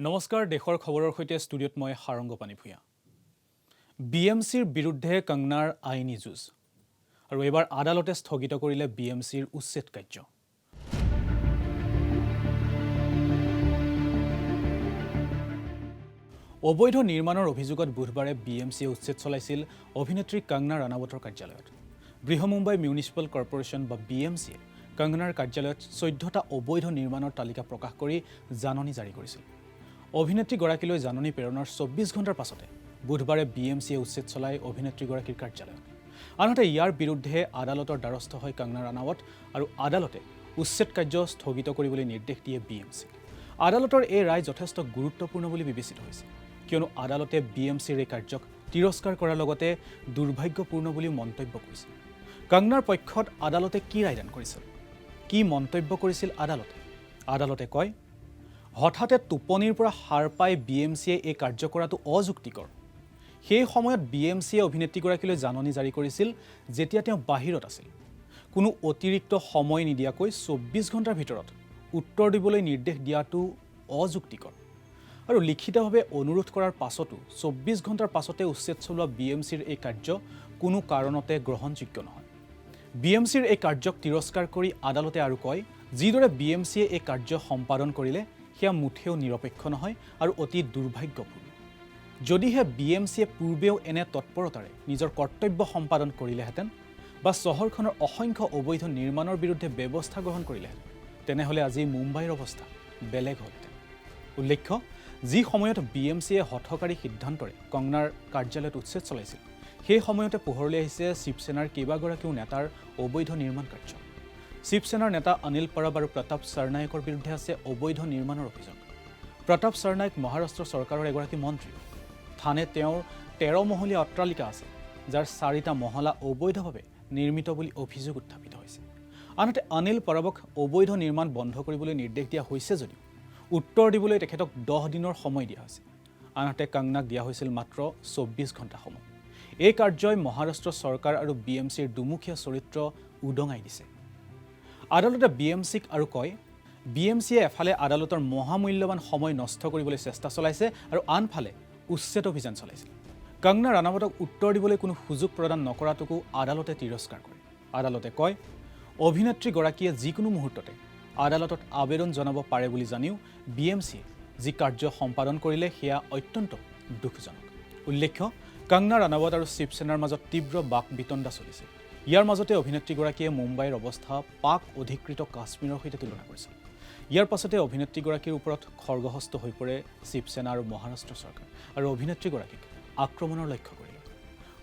নমস্কাৰ দেশৰ খবৰৰ সৈতে ষ্টুডিঅ'ত মই হাৰংগ পানী ভূঞা বিএমচিৰ বিৰুদ্ধে কংগনাৰ আইনী যুঁজ আৰু এবাৰ আদালতে স্থগিত কৰিলে বিএমচিৰ উচ্ছেদ কাৰ্য অবৈধ নিৰ্মাণৰ অভিযোগত বুধবাৰে বিএমচিয়ে উচ্ছেদ চলাইছিল অভিনেত্ৰী কংগনা ৰানাৱতৰ কাৰ্যালয়ত বৃহমুম্বাই মিউনিচিপাল কৰ্পোৰেচন বা বিএমচিয়ে কংগনাৰ কাৰ্যালয়ত 14টা অবৈধ নিৰ্মাণৰ তালিকা প্ৰকাশ কৰি জাননী জাৰি কৰিছিল অভিনেত্ৰীগৰাকীলৈ জাননী প্ৰেৰণৰ 24 ঘণ্টাৰ পাছতে বুধবাৰে বিএমচিয়ে উচ্ছেদ চলাই অভিনেত্ৰীগৰাকীৰ কাৰ্যালয়ত আনহাতে ইয়াৰ বিৰুদ্ধে আদালতৰ দ্বাৰস্থ হয় কংগনা ৰানাৱত আৰু আদালতে উচ্ছেদ কাৰ্য স্থগিত কৰিবলৈ নিৰ্দেশ দিয়ে বিএমচি আদালতৰ এই ৰায় যথেষ্ট গুৰুত্বপূৰ্ণ বুলি বিবেচিত হৈছে কিয়নো আদালতে বিএমচিৰ এই কাৰ্যক তিৰস্কাৰ কৰাৰ লগতে দুৰ্ভাগ্যপূৰ্ণ বুলি মন্তব্য কৰিছে কংগনাৰ পক্ষত আদালতে কি ৰায়দান কৰিছিল কি মন্তব্য কৰিছিল আদালতে কয় হঠাতে টোপনিৰ পৰা হাৰ পাই বিএমচিয়ে এই কাৰ্য কৰাটো অযুক্তিকৰ সেই সময়ত বিএমচিয়ে অভিনেত্ৰীগৰাকীলৈ জাননী জাৰি কৰিছিল যেতিয়া তেওঁ বাহিৰত আছিল কোনো অতিৰিক্ত সময় নিদিয়াকৈ 24 ঘণ্টাৰ ভিতৰত উত্তৰ দিবলৈ নিৰ্দেশ দিয়াটো অযুক্তিকৰ আৰু লিখিতভাৱে অনুৰোধ কৰাৰ পাছতো 24 ঘণ্টাৰ পাছতে উচ্ছেদ চলোৱা বিএমচিৰ এই কাৰ্য কোনো কাৰণতে গ্ৰহণযোগ্য নহয় বিএমচিৰ এই কাৰ্যক তিৰস্কাৰ কৰি আদালতে আৰু কয় যিদৰে বিএমচিয়ে এই কাৰ্য সম্পাদন কৰিলে সেয়া মুঠেও নিৰপেক্ষ নহয় আৰু অতি দুৰ্ভাগ্যপূৰ্ণ যদিহে বিএমচিয়ে পূৰ্বেও এনে তৎপৰতাৰে নিজৰ কৰ্তব্য সম্পাদন কৰিলেহেঁতেন বা চহৰখনৰ অসংখ্য অবৈধ নিৰ্মাণৰ বিৰুদ্ধে ব্যৱস্থা গ্ৰহণ কৰিলেহেঁতেন তেনেহ'লে আজি মুম্বাইৰ অৱস্থা বেলেগ হ'লহেঁতেন উল্লেখ্য যি সময়ত বিএমচিয়ে হঠকাৰী সিদ্ধান্তৰে কংগনাৰ কাৰ্যালয়ত উচ্ছেদ চলাইছিল সেই সময়তে পোহৰলৈ আহিছে শিৱসেনাৰ কেইবাগৰাকীও নেতাৰ অবৈধ নিৰ্মাণ কাৰ্য শিৱসেনাৰ নেতা অনিল পৰব আৰু প্ৰতাপ সৰনায়কৰ বিৰুদ্ধে আছে অবৈধ নিৰ্মাণৰ অভিযোগ প্ৰতাপ সৰনায়ক মহাৰাষ্ট্ৰ চৰকাৰৰ এগৰাকী মন্ত্ৰী থানে তেওঁৰ 13 মহলীয়া অট্টালিকা আছে যাৰ 4টা মহলা অবৈধভাৱে নিৰ্মিত বুলি অভিযোগ উত্থাপিত হৈছে আনহাতে অনিল পৰবক অবৈধ নিৰ্মাণ বন্ধ কৰিবলৈ নিৰ্দেশ দিয়া হৈছে যদিও উত্তৰ দিবলৈ তেখেতক 10 দিনৰ সময় দিয়া হৈছে আনহাতে কংগনাক দিয়া হৈছিল মাত্ৰ 24 ঘণ্টা সময় এই কাৰ্যই মহাৰাষ্ট্ৰ চৰকাৰ আৰু বিএমচিৰ দুমুখীয়া চৰিত্ৰ উদঙাই দিছে আদালতে বিএমচিক আৰু কয় বিএমচিয়ে এফালে আদালতৰ মহামূল্যৱান সময় নষ্ট কৰিবলৈ চেষ্টা চলাইছে আৰু আনফালে উচ্ছেদ অভিযান চলাইছিল কংগনা ৰানাৱতক উত্তৰ দিবলৈ কোনো সুযোগ প্ৰদান নকৰাটোকো আদালতে তিৰস্কাৰ কৰে আদালতে কয় অভিনেত্ৰীগৰাকীয়ে যিকোনো মুহূৰ্ততে আদালতত আবেদন জনাব পাৰে বুলি জানিও বিএমচিয়ে যি কাৰ্য সম্পাদন কৰিলে সেয়া অত্যন্ত দুখজনক উল্লেখ্য কংগনা ৰানাৱত আৰু শিৱসেনাৰ মাজত তীব্ৰ বাক বিতণ্ডা চলিছিল ইয়াৰ মাজতে অভিনেত্ৰীগৰাকীয়ে মুম্বাইৰ অৱস্থা পাক অধিকৃত কাশ্মীৰৰ সৈতে তুলনা কৰিছিল ইয়াৰ পাছতে অভিনেত্ৰীগৰাকীৰ ওপৰত খৰ্গহস্ত হৈ পৰে শিৱসেনা আৰু মহাৰাষ্ট্ৰ চৰকাৰ আৰু অভিনেত্ৰীগৰাকীক আক্ৰমণৰ লক্ষ্য কৰিলে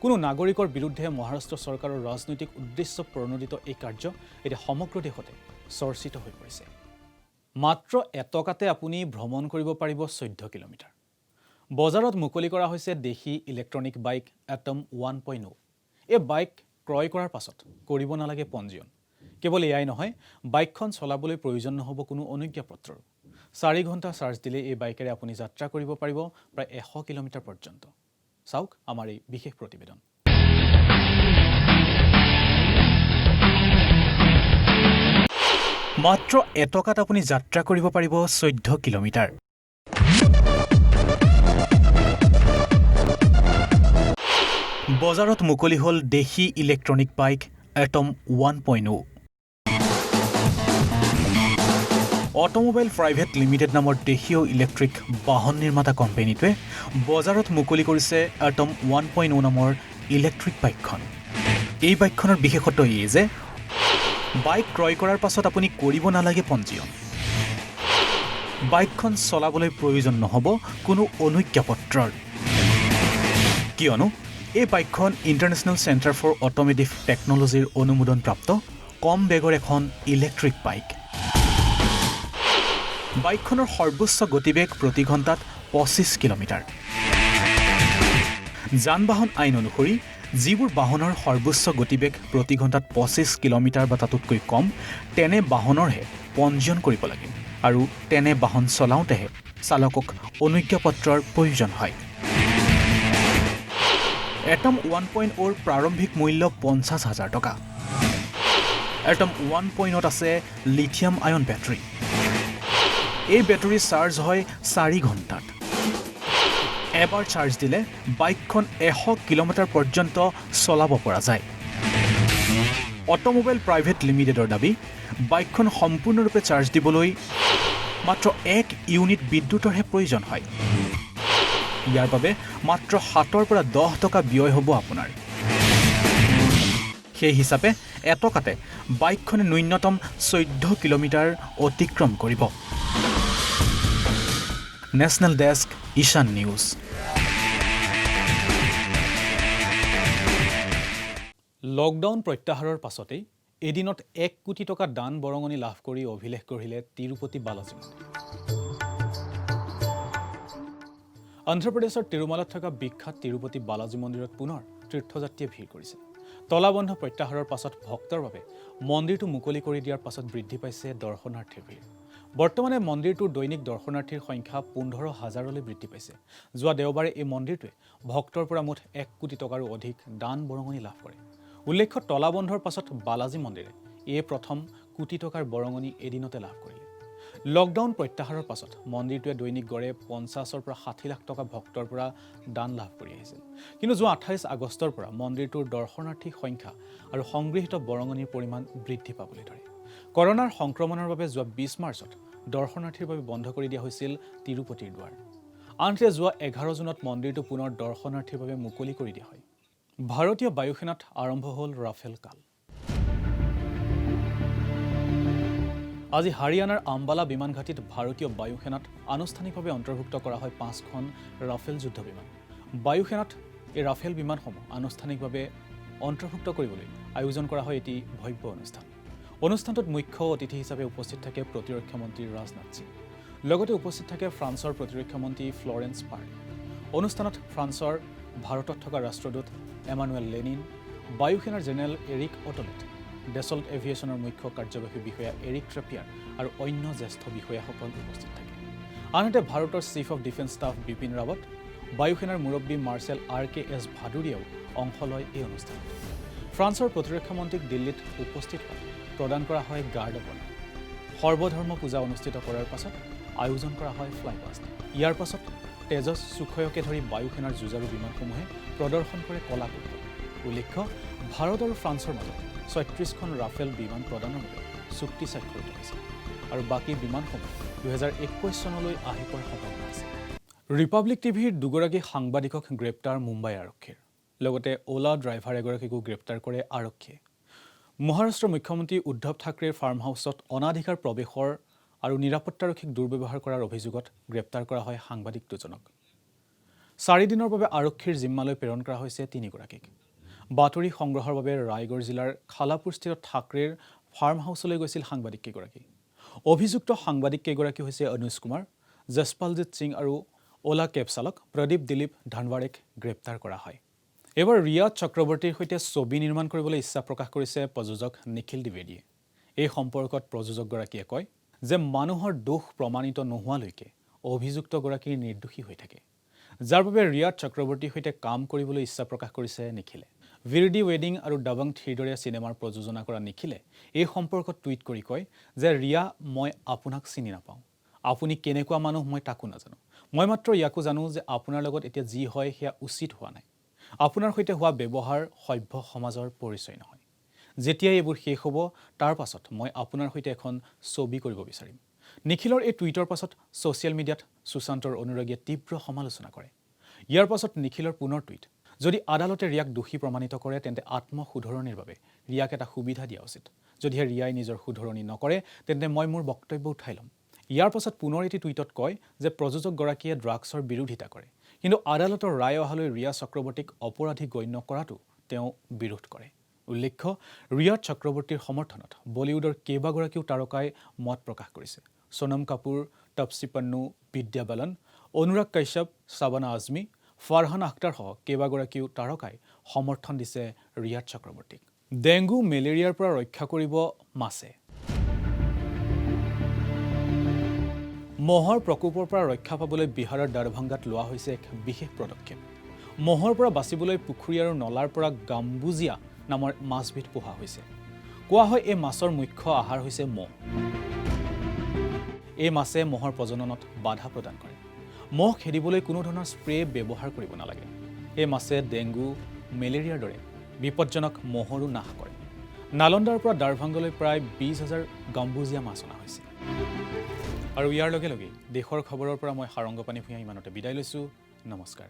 কোনো নাগৰিকৰ বিৰুদ্ধে মহাৰাষ্ট্ৰ চৰকাৰৰ ৰাজনৈতিক উদ্দেশ্য প্ৰণোদিত এই কাৰ্য এতিয়া সমগ্ৰ দেশতে চৰ্চিত হৈ পৰিছে মাত্ৰ এটকাতে আপুনি ভ্ৰমণ কৰিব পাৰিব 14 কিলোমিটাৰ বজাৰত মুকলি কৰা হৈছে দেশী ইলেক্ট্ৰনিক বাইক এটম 1.0 এই বাইক ক্ৰয় কৰাৰ পাছত কৰিব নালাগে পঞ্জীয়ন কেৱল এয়াই নহয় বাইকখন চলাবলৈ প্ৰয়োজন নহ'ব কোনো অনুজ্ঞাপত্ৰৰো 4 ঘণ্টা চাৰ্জ দিলে এই বাইকেৰে আপুনি যাত্ৰা কৰিব পাৰিব প্ৰায় 100 কিলোমিটাৰ পৰ্যন্ত চাওক আমাৰ এই বিশেষ প্ৰতিবেদন মাত্ৰ এটকাত আপুনি যাত্ৰা কৰিব পাৰিব 14 কিলোমিটাৰ বজাৰত মুকলি হ'ল দেশী electronic bike atom 1.0 automobile private limited নামৰ দেশীয় ইলেক্ট্ৰিক বাহন নিৰ্মাতা কোম্পানীটোৱে বজাৰত মুকলি কৰিছে এটম 1.0 নামৰ ইলেক্ট্ৰিক বাইকখন এই বাইকখনৰ বিশেষত্ব এই যে বাইক ক্ৰয় কৰাৰ পাছত আপুনি কৰিব নালাগে পঞ্জীয়ন বাইকখন চলাবলৈ প্ৰয়োজন নহ'ব কোনো অনুজ্ঞাপত্ৰৰ কিয়নো এই বাইকখন ইণ্টাৰনেশ্যনেল চেণ্টাৰ ফৰ অট'মেটিভ টেকন'লজিৰ অনুমোদনপ্ৰাপ্ত কম বেগৰ এখন ইলেক্ট্ৰিক বাইক বাইকখনৰ সৰ্বোচ্চ গতিবেগ প্ৰতি ঘণ্টাত 25 কিলোমিটাৰ যান বাহন আইন অনুসৰি যিবোৰ বাহনৰ সৰ্বোচ্চ গতিবেগ প্ৰতি ঘণ্টাত 25 কিলোমিটাৰ বা তাতোতকৈ কম তেনে বাহনৰহে পঞ্জীয়ন কৰিব লাগে আৰু তেনে বাহন চলাওঁতেহে চালকক অনুজ্ঞাপত্ৰৰ প্ৰয়োজন হয় এটম 1.0ৰ প্ৰাৰম্ভিক মূল্য 50,000 টকা এটম 1.0ত আছে লিথিয়াম আয়ন বেটাৰী এই বেটাৰী চাৰ্জ হয় 4 ঘণ্টাত। এবাৰ চাৰ্জ দিলে বাইকখন 100 কিলোমিটাৰ পৰ্যন্ত চলাব পৰা যায়। অটোমোবাইল প্ৰাইভেট লিমিটেডৰ দাবী, বাইকখন সম্পূৰ্ণৰূপে চাৰ্জ দিবলৈ মাত্ৰ 1 ইউনিট বিদ্যুতৰহে প্ৰয়োজন হয়। ইয়াৰ বাবে মাত্ৰ 7 পৰা 10 টকা ব্যয় হ'ব আপোনাৰ। সেই হিচাপে এটকাতে বাইকখনে ন্যূনতম 14 কিলোমিটাৰ অতিক্ৰম কৰিব। নেশ্যনেল ডেস্ক, ঈশান নিউজ। লকডাউন প্ৰত্যাহাৰৰ পাছতেই এদিনত 1 কোটি টকা দান বৰঙণি লাভ কৰি অভিলেখ গঢ়িলে তিৰুপতি বালাজী মন্দিৰ। অন্ধ্ৰপ্ৰদেশৰ তিৰুমালাত থকা বিখ্যাত তিৰুপতি বালাজী মন্দিৰত পুনৰ তীৰ্থযাত্ৰীয়ে ভিৰ কৰিছে। তলাবন্ধ প্ৰত্যাহাৰৰ পাছত ভক্তৰ বাবে মন্দিৰটো মুকলি কৰি দিয়াৰ পাছত বৃদ্ধি পাইছে দৰ্শনাৰ্থীৰ ভিৰ। বৰ্তমানে মন্দিৰটোৰ দৈনিক দৰ্শনাৰ্থীৰ সংখ্যা 15,000লৈ বৃদ্ধি পাইছে। যোৱা দেওবাৰে এই মন্দিৰটোৱে ভক্তৰ পৰা মুঠ 1 কোটি টকাৰো অধিক দান বৰঙণি লাভ কৰে। উল্লেখ্য, তলাবন্ধৰ পাছত বালাজী মন্দিৰে এই প্ৰথম কোটি টকাৰ বৰঙণি এদিনতে লাভ কৰিলে। লকডাউন প্ৰত্যাহাৰৰ পাছত মন্দিৰটোৱে দৈনিক গড়ে 50 পৰা 60 লাখ টকা ভক্তৰ পৰা দান লাভ কৰি আহিছিল। কিন্তু যোৱা 28 আগষ্টৰ পৰা মন্দিৰটোৰ দৰ্শনাৰ্থীৰ সংখ্যা আৰু সংগৃহীত বৰঙণিৰ পৰিমাণ বৃদ্ধি পাবলৈ ধৰে। কৰোনাৰ সংক্ৰমণৰ বাবে যোৱা 20 মাৰ্চত দৰ্শনাৰ্থীৰ বাবে বন্ধ কৰি দিয়া হৈছিল তিৰুপতিৰ দুৱাৰ। আনহাতে যোৱা 11 জুনত মন্দিৰটো পুনৰ দৰ্শনাৰ্থীৰ বাবে মুকলি কৰি দিয়া হয়। ভাৰতীয় বায়ুসেনাত আৰম্ভ হ'ল ৰাফেল কাল। আজি হাৰিয়ানাৰ আম্বালা বিমান ঘাটিত ভাৰতীয় বায়ুসেনাত আনুষ্ঠানিকভাৱে অন্তৰ্ভুক্ত কৰা হয় 5খন ৰাফেল যুদ্ধ বিমান। বায়ুসেনাত এই ৰাফেল বিমানসমূহ আনুষ্ঠানিকভাৱে অন্তৰ্ভুক্ত কৰিবলৈ আয়োজন কৰা হয় এটি ভব্য অনুষ্ঠান। অনুষ্ঠানটোত মুখ্য অতিথি হিচাপে উপস্থিত থাকে প্ৰতিৰক্ষা মন্ত্ৰী ৰাজনাথ সিং। লগতে উপস্থিত থাকে ফ্ৰান্সৰ প্ৰতিৰক্ষা মন্ত্ৰী ফ্লৰেন্স পাৰ্লি। অনুষ্ঠানত ফ্ৰান্সৰ ভাৰতত থকা ৰাষ্ট্ৰদূত এমানুৱেল লেনিন, বায়ুসেনাৰ জেনেৰেল এৰিক অটলেট, ডেছল্ট এভিয়েশ্যনৰ মুখ্য কাৰ্যবাহী বিষয়া এৰিক ট্ৰেপিয়াৰ আৰু অন্য জ্যেষ্ঠ বিষয়াসকল উপস্থিত থাকে। আনহাতে ভাৰতৰ chief of defence staff Bipin Rawat, বায়ুসেনাৰ মুৰব্বী মাৰ্চেল RKS ভাদুৰীয়াও অংশ লয় এই অনুষ্ঠানত। ফ্ৰান্সৰ প্ৰতিৰক্ষা মন্ত্ৰীক দিল্লীত উপস্থিত হোৱাত প্ৰদান কৰা হয় গাৰ্ড অৱ অনাৰ। সৰ্বধৰ্ম পূজা অনুষ্ঠিত কৰাৰ পাছত আয়োজন কৰা হয় ফ্লাই পাষ্ট। ইয়াৰ পাছত তেজছ, সুখয়কে ধৰি বায়ুসেনাৰ যুঁজাৰু বিমানসমূহে প্ৰদৰ্শন কৰে কলা কৌশল। উল্লেখ্য, ভাৰত আৰু ফ্ৰান্সৰ মাজত 36খন ৰাফেল বিমান প্ৰদানৰ বাবে চুক্তি স্বাক্ষৰিত হৈছে আৰু বাকী বিমানসমূহ 2021 চনলৈ আহি পোৱাৰ সম্ভাৱনা আছে। ৰিপাব্লিক টিভিৰ দুগৰাকী সাংবাদিকক গ্ৰেপ্তাৰ মুম্বাই আৰক্ষীৰ। লগতে অ'লা ড্ৰাইভাৰ এগৰাকীকো গ্ৰেপ্তাৰ কৰে আৰক্ষীয়ে। মহাৰাষ্ট্ৰৰ মুখ্যমন্ত্ৰী উদ্ধৱ ঠাকৰেৰ ফাৰ্ম হাউচত অনাধিকাৰ প্ৰৱেশৰ আৰু নিৰাপত্তাৰক্ষীক দুৰ্ব্যৱহাৰ কৰাৰ অভিযোগত গ্ৰেপ্তাৰ কৰা হয় সাংবাদিক দুজনক। 4 দিনৰ বাবে আৰক্ষীৰ জিম্মালৈ প্ৰেৰণ কৰা হৈছে 3গৰাকীক। বাতৰি সংগ্ৰহৰ বাবে ৰায়গড় জিলাৰ খালাপুৰস্থিত ঠাকৰেৰ ফাৰ্ম হাউচলৈ গৈছিল সাংবাদিককেইগৰাকী। অভিযুক্ত সাংবাদিককেইগৰাকী হৈছে অনুজ কুমাৰ, যশপালজিৎ সিং আৰু অ'লা কেব চালক প্ৰদীপ দিলীপ ধানৱাৰেক গ্ৰেপ্তাৰ কৰা হয়। এইবাৰ ৰিয়া চক্ৰৱৰ্তীৰ সৈতে ছবি নিৰ্মাণ কৰিবলৈ ইচ্ছা প্ৰকাশ কৰিছে প্ৰযোজক নিখিল দ্বিবেদীয়ে। এই সম্পৰ্কত প্ৰযোজকগৰাকীয়ে কয় যে মানুহৰ দোষ প্ৰমাণিত নোহোৱালৈকে অভিযুক্তগৰাকী নিৰ্দোষী হৈ থাকে, যাৰ বাবে ৰিয়া চক্ৰৱৰ্তীৰ সৈতে কাম কৰিবলৈ ইচ্ছা প্ৰকাশ কৰিছে নিখিলে। ভিৰডি ৱেডিং আৰু ডাবাং 3 দৰে চিনেমাৰ প্ৰযোজনা কৰা নিখিলে এই সম্পৰ্কত টুইট কৰি কয় যে ৰিয়া, মই আপোনাক চিনি নাপাওঁ। আপুনি কেনেকুৱা মানুহ মই তাকো নাজানো। মই মাত্ৰ ইয়াকো জানো যে আপোনাৰ লগত এতিয়া যি হয় সেয়া উচিত হোৱা নাই। আপোনাৰ সৈতে হোৱা ব্যৱহাৰ সভ্য সমাজৰ পৰিচয় নহয়। যেতিয়া এইবোৰ শেষ হ'ব তাৰ পাছত মই আপোনাৰ সৈতে এখন ছবি কৰিব বিচাৰিম। নিখিলৰ এই টুইটৰ পাছত ছ'চিয়েল মিডিয়াত সুশান্তৰ অনুৰাগীয়ে তীব্ৰ সমালোচনা কৰে। ইয়াৰ পাছত নিখিলৰ পুনৰ টুইট, যদি আদালতে ৰিয়াক দোষী প্ৰমাণিত কৰে তেন্তে আত্মশুধৰণিৰ বাবে ৰিয়াক এটা সুবিধা দিয়া উচিত। যদিহে ৰিয়াই নিজৰ শুধৰণি নকৰে তেন্তে মই মোৰ বক্তব্য উঠাই ল'ম। ইয়াৰ পাছত পুনৰ এটি টুইটত কয় যে প্ৰযোজকগৰাকীয়ে ড্ৰাগছৰ বিৰোধিতা কৰে, কিন্তু আদালতৰ ৰায় অহালৈ ৰিয়া চক্ৰৱৰ্তীক অপৰাধী গণ্য কৰাটো তেওঁ বিৰোধ কৰে। উল্লেখ্য, ৰিয়া চক্ৰৱৰ্তীৰ সমৰ্থনত বলিউডৰ কেইবাগৰাকীও তাৰকাই মত প্ৰকাশ কৰিছে। সোনম কাপুৰ, তপচি পন্নু, বিদ্যা বালন, অনুৰাগ কাশ্যপ, শাবানা আজমি, ফাৰহান আখতাৰসহ কেইবাগৰাকীও তাৰকাই সমৰ্থন দিছে ৰিয়া চক্ৰৱৰ্তীক। ডেংগু, মেলেৰিয়াৰ পৰা ৰক্ষা কৰিব মাছে। মহৰ প্ৰকোপৰ পৰা ৰক্ষা পাবলৈ বিহাৰৰ দৰভংগাত লোৱা হৈছে এক বিশেষ পদক্ষেপ। মহৰ পৰা বাচিবলৈ পুখুৰী আৰু নলাৰ পৰা গাম্বুজিয়া নামৰ মাছবিধ পোহা হৈছে। কোৱা হয় এই মাছৰ মুখ্য আহাৰ হৈছে মহ। এই মাছে মহৰ প্ৰজননত বাধা প্ৰদান কৰে। মহ খেদিবলৈ কোনো ধৰণৰ স্প্ৰে ব্যৱহাৰ কৰিব নালাগে। এই মাছে ডেংগু, মেলেৰিয়াৰ দৰে বিপজ্জনক মহৰো নাশ কৰে। নালন্দাৰ পৰা দাৰভাংগলৈ প্ৰায় 20,000 গাম্বুজিয়া মাছ অনা হৈছে। আৰু ইয়াৰ লগে লগে দেশৰ খবৰৰ পৰা মই সাৰংগপানী ভূঞা ইমানতে বিদায় লৈছোঁ। নমস্কাৰ।